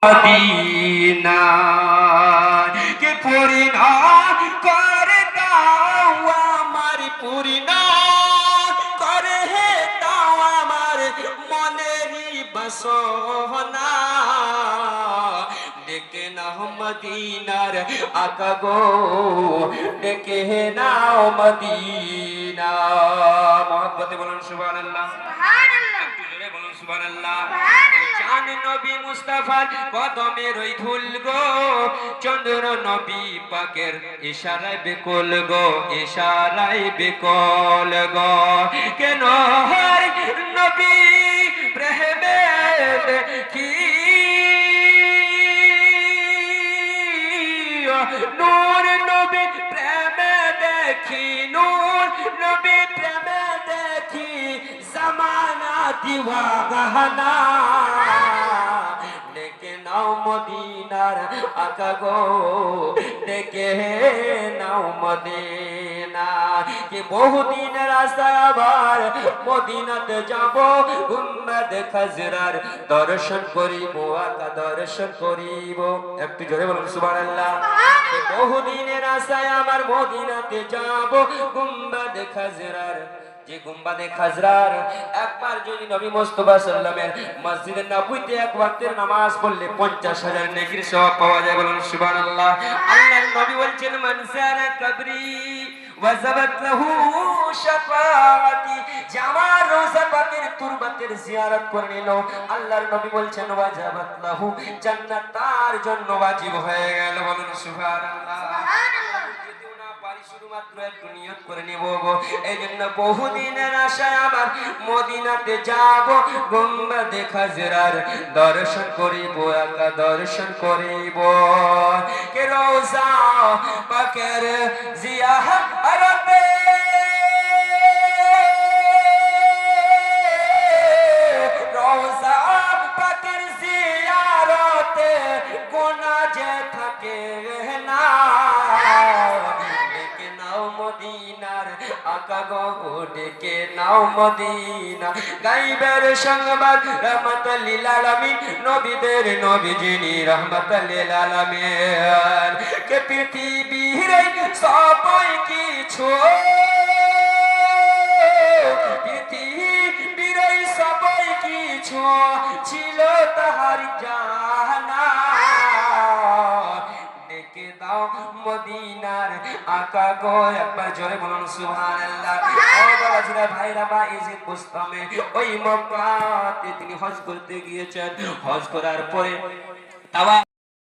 Medina কে পূর্ণ করে দাও আমার, পূর্ণ করে দাও আমার মনেরই বাসনা। ডেকে নাও মদিনার আকা গো, ডেকে নাও মদিনা। মহব্বতে বলুন সুবহানাল্লাহ, একটু জোরে বলুন সুবহানাল্লাহ। জান নবী মুস্তাফার কদমের ওই ধুল গো, চন্দ্র নবী পাকের ইশারায় বেকল গো, ইশারায় বেকল গো। কেন হয় নবী প্রেমে দেখি, নূর নবী প্রেমে দেখি, নূর নবী প্রেমে দেখি জামানা দিওয়ানা। ডেকে নাও মদিনার আকা গো, ডেকে নাও মদিনা। কি বহুদিন রাস্তায় আবার মদিনাতে যাব, গুম্বাদ খাজরার দর্শন করিব, আকা দর্শন করিব। একটু জোরে বলুন সুবহানাল্লাহ। বহুদিনের আশায় আমার মদিনাতে যাব, গুম্বাদ খাজরার, যে গুম্বাদে খাজরার একবার যদি নবী মুস্তাফা সাল্লামের মসজিদে নববীতে এক ওয়াক্তের নামাজ পড়লে 50,000 নেকির সওয়াব পাওয়া যায়। বলুন সুবহানাল্লাহ। আল্লাহর নবী বলছেন মান সারা কবরি ওয়াজাবাত লাহু শাফাআতি, যে আমার রওজা পাকের তুরবাতের জিয়ারত করে নিল, আল্লাহর নবী বলছেন ওয়াজাবাত লাহু জান্নাত তার জন্য ওয়াজিব হয়ে গেল। বলুন সুবহানাল্লাহ। শুধুমাত্র একটু নিয়ত করে নিব, এই জন্য বহুদিনের আশায় আমার মদিনাতে যাব, গুম্বাদে খাজরার দর্শন করিব, আকা দর্শন করিব। কে রওজা পাকের জিয়ারতে, রওজা পাকের জিয়ারতে গুনাহ যে থাকে না। মদিনার আকা গো, ডেকে নাও মদিনা। গাইবের সংবাদ রহমাতুল লিল আলামিন, নবীদের নবী যিনি রহমাতুল লিল আলামিন। কে পৃথিবীর সবাই কিছু, পৃথিবীর সবাই কিছু ছিল তাহার জানা। ডেকে দাও মদিনার আকা গো, একবার জোরে বলুন সুবহানাল্লাহ। ও বাবাজিরা, ভাইরা, বা ইজিদ বুস্তামে ওই মক্কাতে তিনি হজ করতে গিয়েছেন। হজ করার পরে তাওয়াফ